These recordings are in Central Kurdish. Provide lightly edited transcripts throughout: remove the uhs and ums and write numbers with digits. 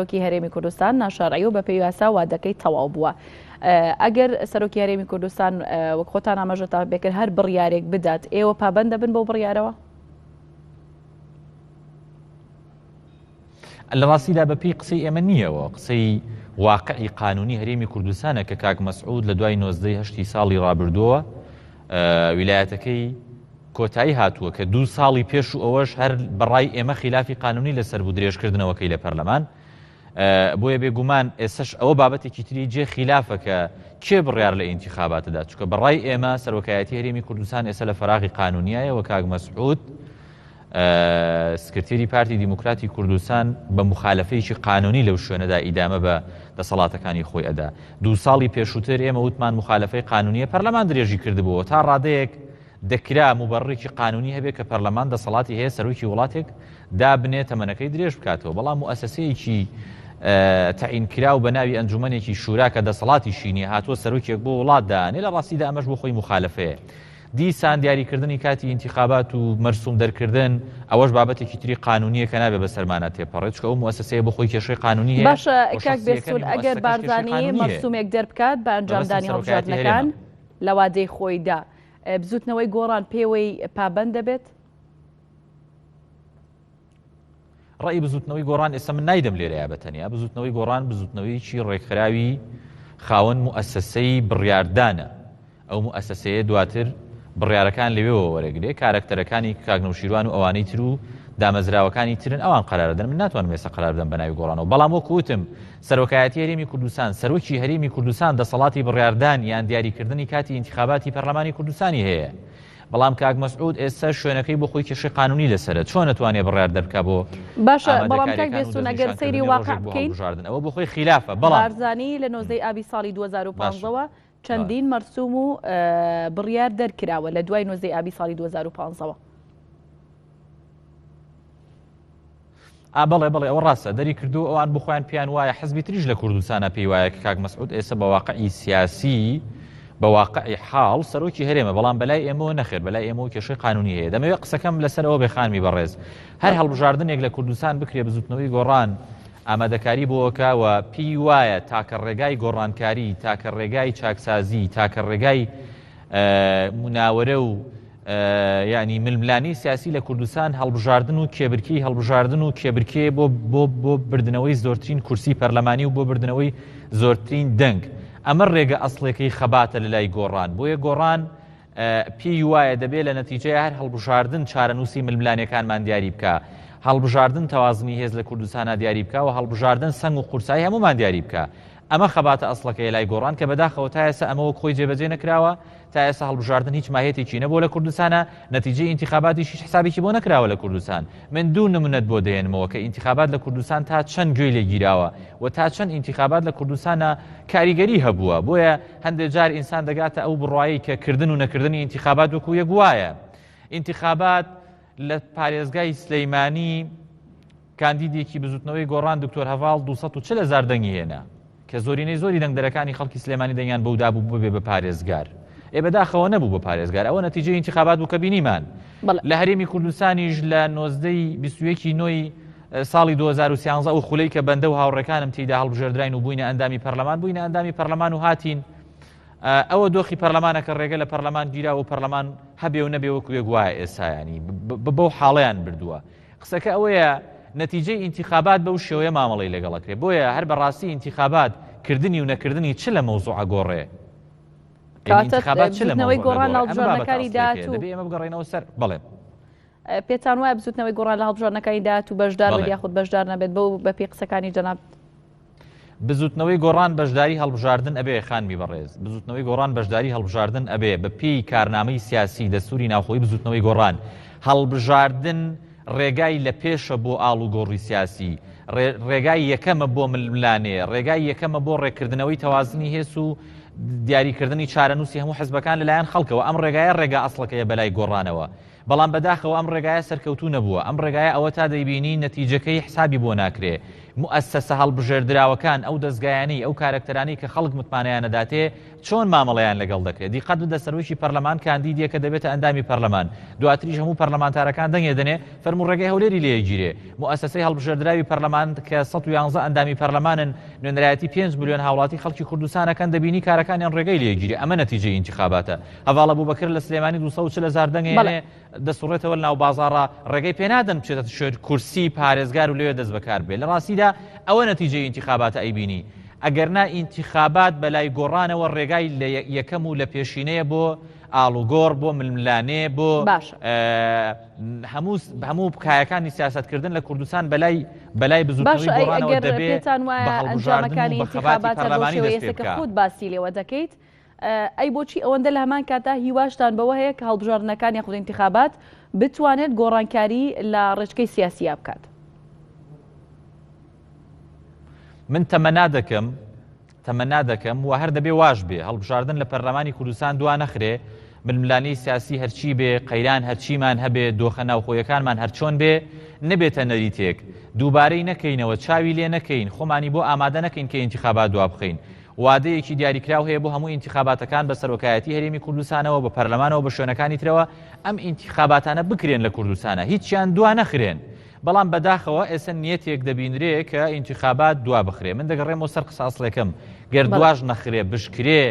سەرۆکی هەرێمی کوردستان ناشارعی و بە پێی یاسا وادەکەی تەواو بووە. ئەگەر سەرۆکی هەرێمی کوردستان وەک خۆتان ئاماژەتان بێکرد هەر بڕیارێک بدات، ئێوە پابەند دەبن بەو بڕیارەوە؟ لە ڕاستیدا بەپێی قسەی ئێمە نییەوە، قسەی واقعی قانونی هەرێمی کوردستانە کە کاک مەسعود لە دوای 1970 ساڵی ڕابردووە ویلایەتەکەی کۆتایی هاتووە کە 2 ساڵی پێش و ئەوەش هەر بەڕای ئێمە خلافی قانونی لەسەر بوو درێژکردنەوەکەی لە پەرلەمان. بۆیە بێگومان ئێسش ئەوە بابەتێکی تری جێ خلافە کە کێ بڕیار لە ئینتیخاباتەدا، چونکە بەڕای ئێمە سەرۆکایەتی هەرێمی کوردستان ئێستا لە فەراغی قانونیایەوە. کاک مەسعود سکرتێری پارتی دیموکراتی کوردستان بە مخالفەیەکی قانونی لەو شوێنەدا ئیدامە بە دەسەڵاتەکانی خۆی ئەدا. 2 ساڵی پێشووتر ئێمە وتمان مخالفەی قانونیە پەرلەمان درێژی کردبووە تا ڕادەیەک دەکرا مبەڕێکی قانونی هەبێت کە پەرلەمان دەسەڵاتی هەیە سەرۆکی وڵاتێک دابنێت تەمەنەکەی درێژ بکاتەوە، بەڵام موسسەیەکی تەعینکرا و بە ناوی ئەنجومەنێکی شورا کە دەسەڵاتی شینی هاتووە سەرۆکێک بۆ وڵات دانێ، لە ڕاستیدا ئەمەش بۆ خۆی مخالفەیە. دیسان دیاریکردنی کاتی ئینتیخابات و مەرسوم دەرکردن ئەوەش بابەتێکی تری قانونیە کە نابێت بە سەرمانە تێپەڕێت، چکە ئەو موسسەیە بۆ خۆی کێشەی قانونی هەیە. باشە کاک بێسوود، ئەگەر بارزانی مەرسومێک دەربکات بە ئەنجامدانی هەڵبژاردنەکان لە وادەی خۆیدا، بزوتنەوەی گۆڕان پێوەی پابەند دەبێت؟ ڕێی بزوتنەوەی گۆڕان ئێستا من نایدەم لێرەیە بەتەنیا. بزوتنەوەی گۆڕان بزوتنەوەیکی ڕێکخراوی خاوەن موسسەی بڕیاردانە. ئەو موسسەیە دواتر بڕیارەکان لەوێەوە وەرەگرێ، کارکتەرەکانی کاک نەوشیروان و ئەوانەی تر و دامەزراوەکانی ترن ئەوان قەرارەدەن. من ناتوانم ئێستا قەرار بدەم بە ناوی گۆڕانەوە، بەڵام وەکو وتم سەرۆکایەتی هەرێمی کوردستان، سەرۆکی هەرێمی کوردستان دەسەڵاتی بڕیاردان یان دیاریکردنی کاتی ئینتیخاباتی پەرلەمانی کوردستانی هەیە. بەڵام کاک مەسعود ئێستا شوێنەکەی بۆ خۆی کێشەی قانونی لەسەرە، چۆن نەتوانێت بڕیار دەربکا بۆ باشە. بەڵام کاک بێسوود ئەگەر سەیری واقع بکەین ئەوە بۆ خۆی خلافە. بەڵام بارزانی لە 19 ئابی ساڵی 2015ەوە چەندین مەرسوم و بڕیار دەرکراوە لە دوای 19 ئابی ساڵی 2015ەوە. بەڵێ ئەوە ڕاستە دەری کردو ئەوان بخۆیان پیان وایە حزبی تریش لە کوردستانە پێی وایە کە کاک مەسعود ئێستا بە واقعی سیاسی بە واقعی حاڵ سەرۆکی هەرێمە، بەڵام بەلای ئێمەوە نەخێر، بەلای ئێمەوە کێشەی قانونی هەیە. دەمەوێت قسەکەم لەسەرەوە بێخانمی بەڕێز هەر هەڵبژاردنێک لە کوردستان بکرێ بزوتنەوەی گۆڕان ئامادەکاری بۆکەوە پێی وایە تاکە ڕێگای گۆڕانکاری، تاکە ڕێگای چاکسازی، تاکە ڕێگای مناوەرە و ینی ململانی سیاسی لە کوردستان هەڵبژاردن و کێبرکی هەڵبژاردن و کێبرکێ بۆ بردنەوەی زۆرترین کورسی پەرلەمانی و بۆ بردنەوەی زۆرترین دەنگ. ئەمە ڕێگە ئەسڵێکەی خەباتە لە لای گۆڕان. بۆیە گۆڕان پێی وایە دەبێت لە نەتیجەی هەر هەڵبژاردن چارەنووسی ململانیەکانمان دیاری بکە، هەڵبژاردن تەوازنی هێز لە کوردستانە دیاری بکە و هەڵبژاردن سەنگ و قورسایی هەمومان دیاری بکە. ئەمە خەباتە ئەسڵەکەی لای گۆڕان کە بەداخەوە تا ئێستا ئەمەوە خۆی جێبەجێ نەکراوە، تا ئێستا هەڵبژاردن هیچ ماهێتێکی نەبووە لە کوردستانە، نەتیجەی ئینتیخاباتیشی حسابێکی بۆ نەکراوە لە کوردستان. من دوو نمونەت بۆ دێنمەوە کە ئینتیخابات لە کوردستان تا چەند گوێی لێگیراوە و تا چەند ئینتیخابات لە کوردستانە کاریگەری هەبووە. بۆیە هەندێک جار ئینسان دەگاتە ئەو بڕواایی کە کردن و نەکردنی ئینتیخابات وەکو یەک وایە. ئینتیخابات لە پارێزگای سلەیمانی کاندیدێکی بزوتنەوەی گۆڕان دکتۆر هەڤاڵ 240,000 دەنگی هێنا کە زۆری دەنگدەرەکانی خەڵکی سلێمانی دەنگیان بەودا بوو ببێ بە پارێزگار. بەداخەوە نەبوو بە پارێزگار، ئەوە نەتیجەی ئینتیخابات بوو کە بینیمان. لە هەرێمی کوردستانیش لە 21 نۆی ساڵی 2013 و خولەی کە بەندە و هاوڕێکانم تێیدا هەڵبژێردراین و بووینە ئەندامی پەرلەمان و هاتین. ئەوە دۆخی پەرلەمانە کە ڕێگە لە پەرلەمان گیرا و پەرلەمان هەبێ و نەبێ وەکو یەک وایە ئێستا، ینی بەو حاڵەیان بردووە. قسەکە ئەوەیە نەتیجەی ئینتیخابات بەو شێوەیە مامەڵەی لەگەڵەکرێ. بۆیە هەر بەڕاستی ئینتیخابات کردنی و نەکردنی چ لە مەوزوعە گۆڕێ؟ بزوتنەوەی گۆڕان لە هەڵبژاردنەکانی داهاتوو ئێمە بگەڕێنەوە سەر. بەڵێ پێتان وایە بزوتنەوەی گۆڕان لە هەڵبژاردنەکانی داهاتوو بەشدار بێت یاخود بەشدار نەبێت بە پێی قسەکانی جەناب؟ بزوتنەوەی گۆڕان بەشداری هەڵبژاردن ئەبێ خانمی بەڕێز. بزوتنەوەی گۆڕان بەشداری هەڵبژاردن ئەبێ بە پێی کارنامەی سیاسی دەستوری ناوخۆیی بزوتنەوەی گۆڕان. هەڵبژاردن ڕێگای لە پێشە بۆ ئاڵ و گۆڕی سیاسی، ڕێگای یەکەمە بۆ ململانێ، ڕێگای یەکەمە بۆ ڕێکردنەوەی تەوازنی هێز و دیاریکردنی چارەنووسی هەموو حزبەکان لەلایەن خەڵکەوە ئەم ڕێگایە ڕێگا ئەسڵەکەیە بەلای گۆڕانەوە بەڵام بەداخەوە ئەم ڕێگایە سەرکەوتو نەبووە ئەم ڕێگایە ئەوە تا دەیبینی نەتیجەکەی حسابی بۆ ناکرێ مؤسسە هەڵبژێردراوەکان ئەو دەستگایانی ئەو کارکتەرانی کە خەڵک متمانەیان نەداتێ چۆن مامەڵەیان لەگەڵ دەکرێت دیقەت بدە سەرۆکی پەرلەمان کاندیدێکە دەبێتە ئەندامی پەرلەمان دواتریش هەموو پەرلەمانتارەکان دەنگێ دەنێ فەرموو ڕێگای هەولێری لێگیرێ مؤسسەی هەڵبژێردراوی پەرلەمان کە 111 ئەندامی پەرلەمانن نوێنەرایەتی 5 ملیۆن هاوڵاتی خەڵکی کوردستانەکان دەبینی کارەکانیان ڕێگای لێگیرێ ئەمە نەتیجەی ئینتیخاباتە هەواڵە بووبەکر لە سلێمانی 240,000 دەنگێنێ دەسوڕێتەوە ناو بازاڕە ڕێگەی پێنادەن بچێتە شوێر کورسی پارێزگار و لێوێ دەست بەکار بێ لە ڕاستیدا ئەوە نەتیجەی ئینتیخاباتە ئەیبینی ئەگەرنا ئینتیخابات بەلای گۆڕانەوە ڕێگای لە یەکەم و لە پێشینەیە بۆ ئاڵوگۆڕ بۆ ململانێ بۆ هەموو بکایەکانی سیاسەتکردن لە کوردستان بەلای بزوتنەوەی گۆڕانەوە دەبێت بە هەڵبژاردن و بە خەباتی پەرلەمانی دەست پێ بکات خود باسی لێوە دەکەیت ئەی بۆچی ئەوەندە لە هەمان کاتا هیواشتان بەوە هەیە کە هەڵبژاردنەکان یاخود ئینتیخابات بتوانێت گۆڕانکاری لە ڕێچکەی سیاسیە بکات من تەمەنا دەکەم و هەر دەبێ واش بێ هەڵبژاردن لە پەرلەمانی کوردستان دوا نەخرێ ململانەی سیاسی هەرچی بێ قەیران هەرچیمان هەبێ دۆخە ناوخۆیەکانمان هەرچۆن بێ نەبێتە نەریتێک دووبارەی نەکەینەوە چاوی لێ نەکەین خۆمانی بۆ ئامادە نەکەین کە ئینتیخابات دوا بخەین وادەیەکی دیاریکراو هەیە بۆ هەموو ئینتیخاباتەکان بە سەرۆکایەتی هەرێمی کوردستانەوە بە پەرلەمانەوە بە شوێنەکانی ترەوە ئەم ئینتیخاباتانە بکرێن لە کوردستانە هیچیان دوا نەخرێن بەڵام بەداخەوە ئێستا نیەتێک دەبینرێ کە ئینتیخابات دوا بخرێ من دەگەڕێمەوە سەر قساسڵێکم گەر دواژ نەخرێ بشکرێ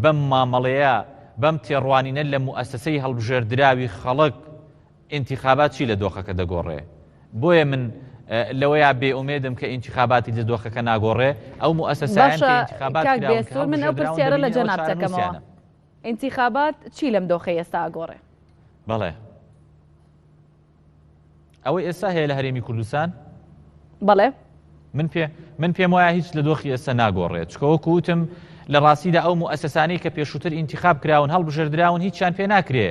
بەم مامەڵەیە بەم تێڕوانینە لە موئەسسەی هەڵبژێردراوی خەڵک ئینتیخابات چی لە دۆخەکە دەگۆڕێ بۆیە من لەوەیە بێئومێدم کە ئینتیخاباتی لە دۆخەکە ناگۆڕێ ئەو موئەسسەیان کە ئینتیخابات کراون من ئەو پرسیارە لە جەنابتەکەمەوە ئینتیخابات چی لەم دۆخەی ئێستا ئاگۆڕێ بەڵێ ئەوەی ئێستا هەیە لە هەرێمی کوردستان بەڵێ من پێم وایە هیچ لە دۆخی ئێستا ناگۆڕێت چکەوەکو وتم لە ڕاستیدا ئەو موئەسسەسانەی کە پێشووتر ئینتیخاب کراون هەڵبژێردراون هیچیان پێ ناکرێ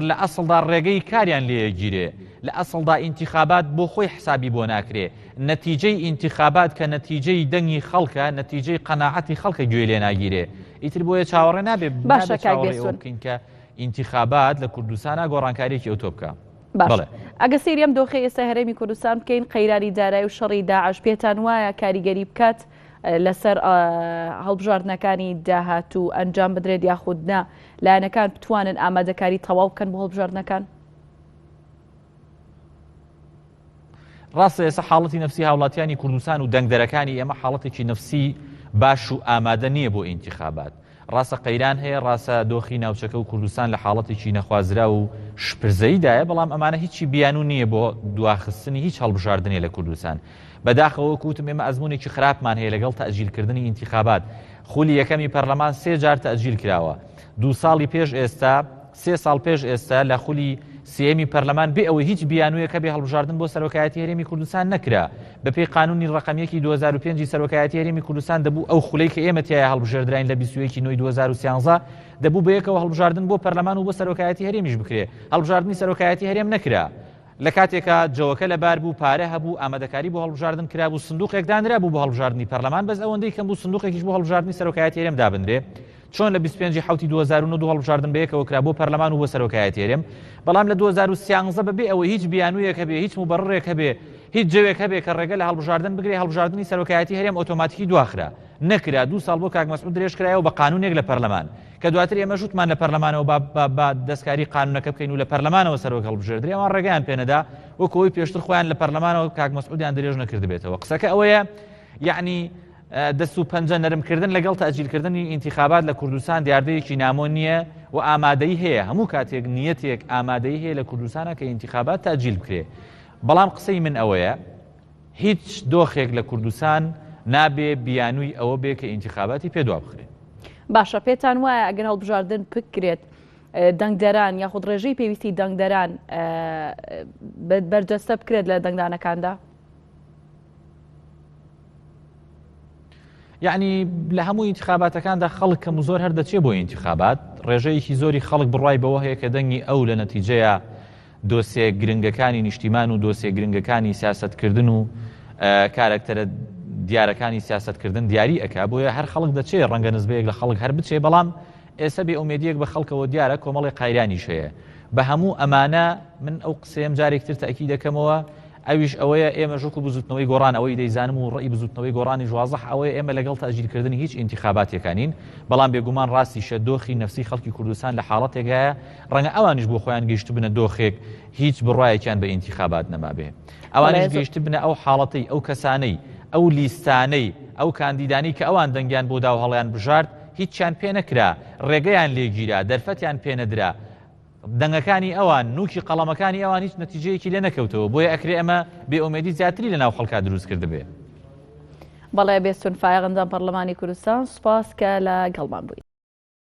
لە ئەسڵدا ڕێگەی کاریان لێگیرێ لە ئەسڵدا ئینتیخابات بۆ خۆی حسابی بۆ ناکرێ نەتیجەی ئینتیخابات کە نەتیجەی دەنگی خەڵکە نەتیجەی قەناعەتی خەڵکە گوێ لێ ناگیرێ ئیتر بۆیە چاوەڕێ نابێ باشە بکەین کە ئینتیخابات لە کوردستانە گۆڕانکاریەکی ئۆتۆ بکە باش ئەگە سێریەم دۆخی ئێستا هەرێمی کوردستان بکەین قەیرانی دارایی و شەڕی داعش پێتان وایە کاریگەری بکات لەسەر هەڵبژاردنەکانی داهاتوو ئەنجام بدرێت یاخودنا لایەنەکان بتوانن ئامادەکاری تەواو بکەن بۆ هەڵبژاردنەکان ڕاستە ئێستا حاڵەتی نەفسی هاوڵاتیانی کوردستان و دەنگدەرەکانی ئێمە حاڵەتێکی نەفسی باش و ئامادە نییە بۆ ئینتیخابات ڕاستە قەیران هەیە ڕاستە دۆخی ناوچەکە و کوردستان لە حاڵەتێکی نەخوازرا و شپرزەیدایە بەڵام ئەمانە هیچی بیان و نییە بۆ دواخستنی هیچ هەڵبژاردنێ لە کوردستان بەداخەوە کوتم ئێمە ئەزمونێکی خراپمان هەیە لەگەڵ تەئجیلکردنی ئینتیخابات خولی یەکەمی پەرلەمان 3 جار تەئجیل کراوە 2 ساڵی پێش ئێستا 3 ساڵ پێش ئێستا لە خولی سێمی پەرلەمان بێ ئەوەی هیچ بیانوویەکە بێ هەڵبژاردن بۆ سەرۆکایەتی هەرێمی کوردستان نەکرا بەپێی قانونی ڕقەمیەکی 2005 سەرۆکایەتی هەرێمی کوردستان دەبوو ئەو خولەی کە ئێمە تایە هەڵبژێردراین لە 21 نوێی 2013 دەبوو بە یەکەوە هەڵبژاردن بۆ پەرلەمان و بۆ سەرۆکایەتی هەرێمیش بکرێ هەڵبژاردننی سەرۆکایەتی هەرێم نەکرا لە کاتێکە جەوەکە لەبار بوو پارە هەبوو ئامادەکاری بۆ هەڵبژاردن کرا بوو سندوقێک دانرا بوو بۆ هەڵبژاردننی پەرلەمان بەس ئەوەندەی کەم بوو سندوقێکیش بۆ هەڵبژاردننی سەرۆکایەتی هەرێم دابندرێ چۆن لە 25 حوتی 2009 هەڵبژاردن بە یەکەوە کرا بۆ پەرلەمان و بۆ سەرۆکایەتی هەرێم بەڵام لە 2013 بەبێ ئەوەی هیچ بیانوویەک هەبێ هیچ مبەڕڕێک هەبێ هیچ جەوێک هەبێ کە ڕێگە لە هەڵبژاردن بگرێ هەڵبژاردننی سەرۆکایەتی هەرێم ئۆتۆماتیکی دواخرا نەکرا 2 ساڵ بۆ کاک مەسعود درێژکرایەوە بە قانونێک لە پەرلەمان کە دواتر ئێمە ژوتمان لە پەرلەمانەوە با دەستکاری قانونەکە بکەین و لە پەرلەمانەوە سەرۆک هەڵبژێردرێ ئەوان ڕێگەیان پێنەدا وەکەوەی پێشتر خۆیان لە پەرلەمانەوە کاک مەسعودیان درێژ نەکردبێتەوە قسەکە ئەوەیە یعنی دەست و پەنجە نەرمکردن لەگەڵ تەئجیلکردنی ئینتیخابات لە کوردستان دیاردەیەکی نامۆ نییە و ئامادەی هەیە هەموو کاتێک نیەتێک ئامادەی هەیە لە کوردستانە کە ئینتیخابات تەئجیل بکرێ بەڵام قسەی من ئەوەیە هیچ دۆخێک لە کوردستان نابێ بیانووی ئەوە بێ کە ئینتیخاباتی پێدوا بخرێ باشە پێتان وایە ئەگەر هەڵبژاردن بکرێت دەنگدەران یاخود ڕێژەی پێویستی دەنگدەران بەرجەستە بکرێت لە دەنگدانەکاندا یعنی لە هەموو ئینتیخاباتەکاندا خەڵک کەم و زۆر هەردەچێ بۆ ئینتیخابات ڕێژەیەکی زۆری خەڵک بڕای بەوە هەیە کە دەنگی ئەو لە نەتیجەیە دۆسێ گرنگەکانی نیشتیمان و دۆسێ گرنگەکانی سیاسەتکردن و کارکتەرە دیارەکانی سیاستکردن دیاری ئەکا بۆیە هەر خەڵک دەچێت ڕەنگە نزبەیەک لە خەڵک هەر بچێ بەڵام ئێستا بێ ئومێدیەک بە خەڵکەوە دیارە کۆمەڵی قایرانیش هەیە بە هەموو ئەمانە من ئەو قسەیەم جارێکتر تاکی دەکەمەوە ئەویش ئەوەیە ئێمە ژوک و بزوتنەوەی گۆڕان ئەوەی دەیزانم و ڕێی بزوتنەوەی گۆڕانی ژوازەح ئەوەیە ئێمە لەگەڵ تاجیلکردنی هیچ ئینتیخاباتێکانین بەڵام بێگومان ڕاستی شە دۆخی نەفسی خەڵکی کوردستان لە حاڵەتێکایە ڕەنگە ئەوانیش بۆ خۆیان گەیشت بنە دۆخێک هیچ بڕایەکیان بە ئینتیخابات نەمابێ ئەوانیش گەیشت بنە ئەو حاڵەتەی ئەو کەسانەی ئەو لیستانەی ئەو کاندیدانی کە ئەوان دەنگیان بۆ داو هەڵیان بژارد هیچیان پێ نەکرا ڕێگەیان لێگیرا دەرفەتیان پێ نەدرا دەنگەکانی ئەوان نوکی قەڵەمەکانی ئەوان هیچ نەتیجەیەکی لێ نەکەوتەوە بۆیە ئەکرێ ئەمە بێئومێدی زیاتری لە ناو خەڵکا دروست کرد بێ بەڵێ بێستون فایق ئەنجام پەرلەمانی کوردستان سوپاس کە لە گەڵمان بووین.